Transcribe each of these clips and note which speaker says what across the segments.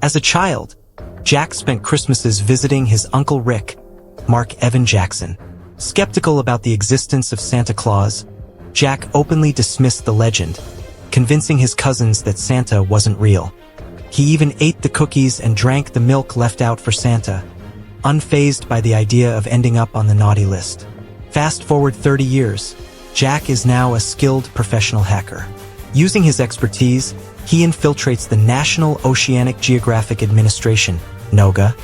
Speaker 1: As a child, Jack spent Christmases visiting his Uncle Rick, Mark Evan Jackson. Skeptical about the existence of Santa Claus, Jack openly dismissed the legend, convincing his cousins that Santa wasn't real. He even ate the cookies and drank the milk left out for Santa, unfazed by the idea of ending up on the naughty list. Fast forward 30 years, Jack is now a skilled professional hacker. Using his expertise, he infiltrates the National Oceanic Geographic Administration, NOGA,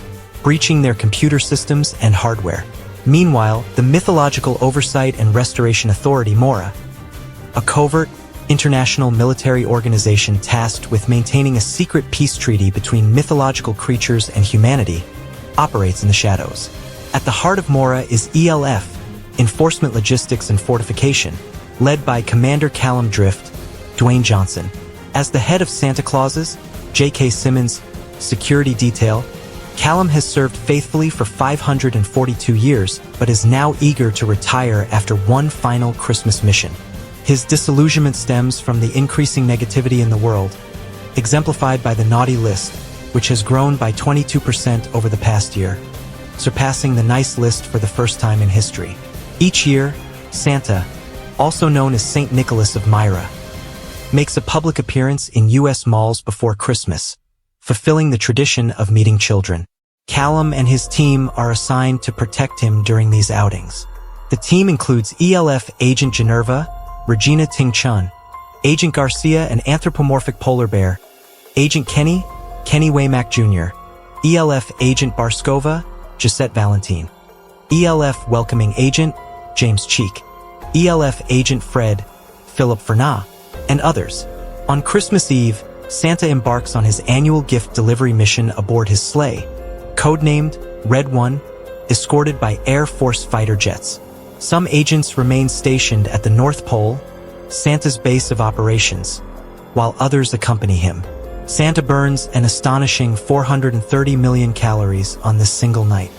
Speaker 1: breaching their computer systems and hardware. Meanwhile, the Mythological Oversight and Restoration Authority, MORA, a covert, international military organization tasked with maintaining a secret peace treaty between mythological creatures and humanity, operates in the shadows. At the heart of MORA is ELF, Enforcement Logistics and Fortification, led by Commander Callum Drift, Dwayne Johnson. As the head of Santa Claus's, J.K. Simmons' security detail, Callum has served faithfully for 542 years, but is now eager to retire after one final Christmas mission. His disillusionment stems from the increasing negativity in the world, exemplified by the naughty list, which has grown by 22% over the past year, surpassing the nice list for the first time in history. Each year, Santa, also known as Saint Nicholas of Myra, makes a public appearance in U.S. malls before Christmas, fulfilling the tradition of meeting children. Callum and his team are assigned to protect him during these outings. The team includes ELF Agent Generva, Regina Ting-chun, Agent Garcia, an anthropomorphic polar bear, Agent Kenny Waymack Jr., ELF Agent Barskova, Gisette Valentine, ELF Welcoming Agent, James Cheek, ELF Agent Fred, Philip Fernah, and others. On Christmas Eve, Santa embarks on his annual gift delivery mission aboard his sleigh, codenamed Red One, escorted by Air Force fighter jets. Some agents remain stationed at the North Pole, Santa's base of operations, while others accompany him. Santa burns an astonishing 430 million calories on this single night.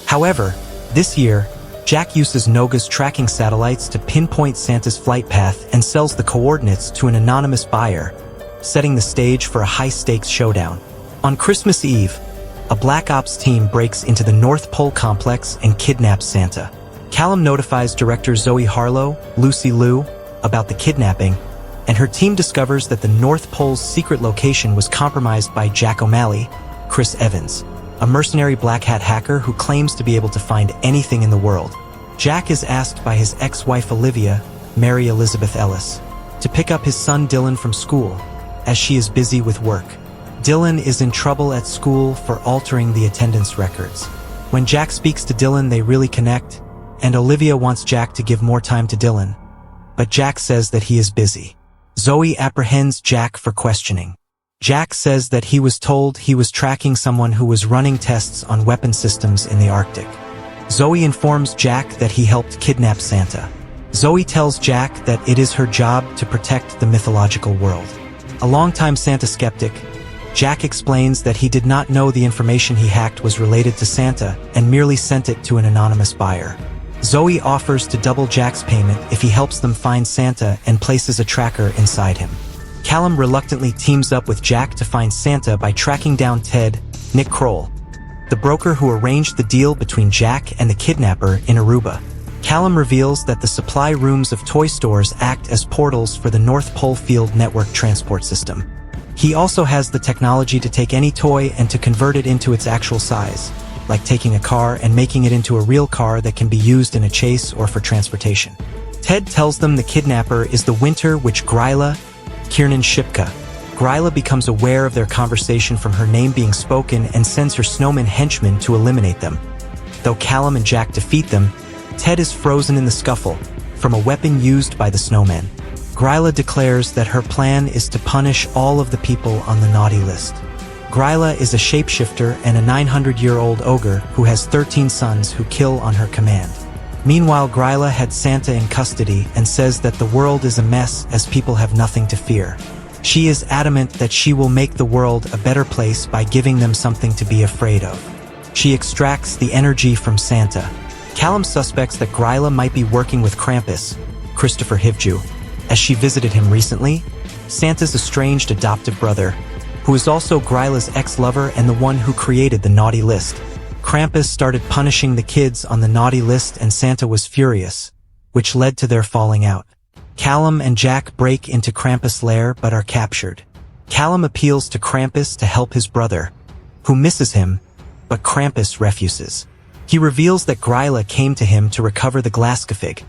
Speaker 1: However, this year, Jack uses NOGA's tracking satellites to pinpoint Santa's flight path and sells the coordinates to an anonymous buyer, setting the stage for a high-stakes showdown. On Christmas Eve, a Black Ops team breaks into the North Pole complex and kidnaps Santa. Callum notifies director Zoe Harlow, Lucy Liu, about the kidnapping, and her team discovers that the North Pole's secret location was compromised by Jack O'Malley, Chris Evans, a mercenary black hat hacker who claims to be able to find anything in the world. Jack is asked by his ex-wife Olivia, Mary Elizabeth Ellis, to pick up his son Dylan from school, as she is busy with work. Dylan is in trouble at school for altering the attendance records. When Jack speaks to Dylan, they really connect, and Olivia wants Jack to give more time to Dylan, but Jack says that he is busy. Zoe apprehends Jack for questioning. Jack says that he was told he was tracking someone who was running tests on weapon systems in the Arctic. Zoe informs Jack that he helped kidnap Santa. Zoe tells Jack that it is her job to protect the mythological world. A longtime Santa skeptic, Jack explains that he did not know the information he hacked was related to Santa and merely sent it to an anonymous buyer. Zoe offers to double Jack's payment if he helps them find Santa and places a tracker inside him. Callum reluctantly teams up with Jack to find Santa by tracking down Ted, Nick Kroll, the broker who arranged the deal between Jack and the kidnapper in Aruba. Callum reveals that the supply rooms of toy stores act as portals for the North Pole Field Network transport system. He also has the technology to take any toy and to convert it into its actual size, like taking a car and making it into a real car that can be used in a chase or for transportation. Ted tells them the kidnapper is the Winter Witch Gryla Kiernan Shipka. Gryla becomes aware of their conversation from her name being spoken and sends her snowman henchmen to eliminate them. Though Callum and Jack defeat them, Ted is frozen in the scuffle from a weapon used by the snowman. Gryla declares that her plan is to punish all of the people on the naughty list. Gryla is a shapeshifter and a 900-year-old ogre who has 13 sons who kill on her command. Meanwhile, Gryla had Santa in custody and says that the world is a mess as people have nothing to fear. She is adamant that she will make the world a better place by giving them something to be afraid of. She extracts the energy from Santa. Callum suspects that Gryla might be working with Krampus, Christopher Hivju, as she visited him recently, Santa's estranged adoptive brother, who is also Gryla's ex-lover and the one who created the naughty list. Krampus started punishing the kids on the naughty list and Santa was furious, which led to their falling out. Callum and Jack break into Krampus' lair but are captured. Callum appeals to Krampus to help his brother, who misses him, but Krampus refuses. He reveals that Gryla came to him to recover the Glaskafig,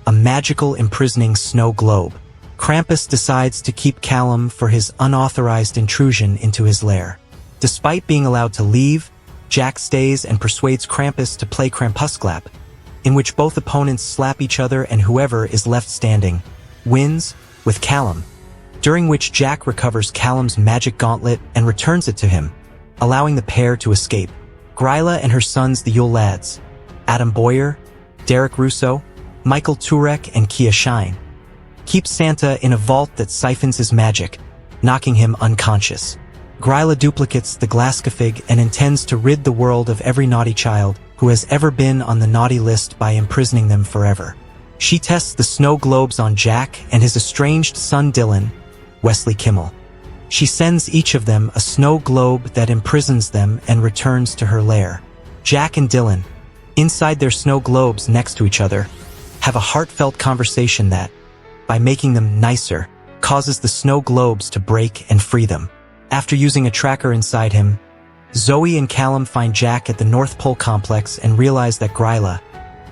Speaker 1: a magical imprisoning snow globe. Krampus decides to keep Callum for his unauthorized intrusion into his lair. Despite being allowed to leave, Jack stays and persuades Krampus to play Krampusklap, in which both opponents slap each other and whoever is left standing wins, with Callum, during which Jack recovers Callum's magic gauntlet and returns it to him, allowing the pair to escape. Gryla and her sons, the Yule Lads, Adam Boyer, Derek Russo, Michael Turek, and Kia Shine, keep Santa in a vault that siphons his magic, knocking him unconscious. Gryla duplicates the Glaskafig and intends to rid the world of every naughty child who has ever been on the naughty list by imprisoning them forever. She tests the snow globes on Jack and his estranged son Dylan, Wesley Kimmel. She sends each of them a snow globe that imprisons them and returns to her lair. Jack and Dylan, inside their snow globes next to each other, have a heartfelt conversation that, by making them nicer, causes the snow globes to break and free them. After using a tracker inside him, Zoe and Callum find Jack at the North Pole complex and realize that Gryla,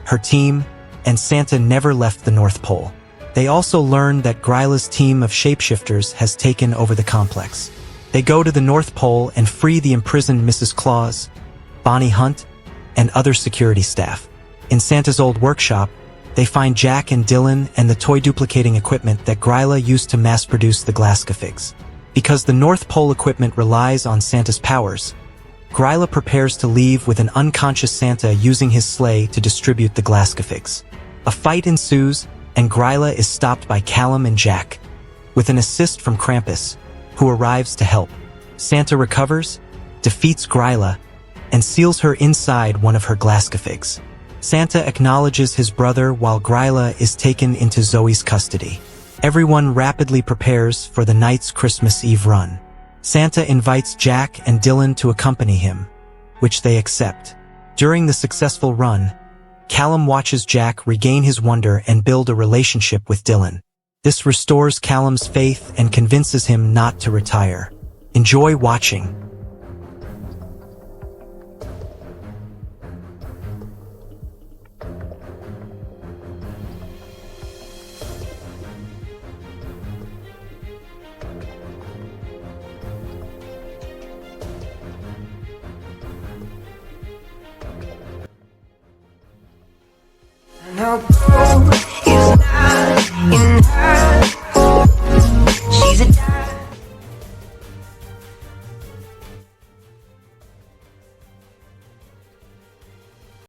Speaker 1: her team, and Santa never left the North Pole. They also learn that Gryla's team of shapeshifters has taken over the complex. They go to the North Pole and free the imprisoned Mrs. Claus, Bonnie Hunt, and other security staff. In Santa's old workshop, they find Jack and Dylan and the toy duplicating equipment that Gryla used to mass-produce the Glaskafigs. Because the North Pole equipment relies on Santa's powers, Gryla prepares to leave with an unconscious Santa using his sleigh to distribute the Glaskafigs. A fight ensues, and Gryla is stopped by Callum and Jack, with an assist from Krampus, who arrives to help. Santa recovers, defeats Gryla, and seals her inside one of her Glaskafigs. Santa acknowledges his brother while Gryla is taken into Zoe's custody. Everyone rapidly prepares for the night's Christmas Eve run. Santa invites Jack and Dylan to accompany him, which they accept. During the successful run, Callum watches Jack regain his wonder and build a relationship with Dylan. This restores Callum's faith and convinces him not to retire. Enjoy watching.
Speaker 2: Now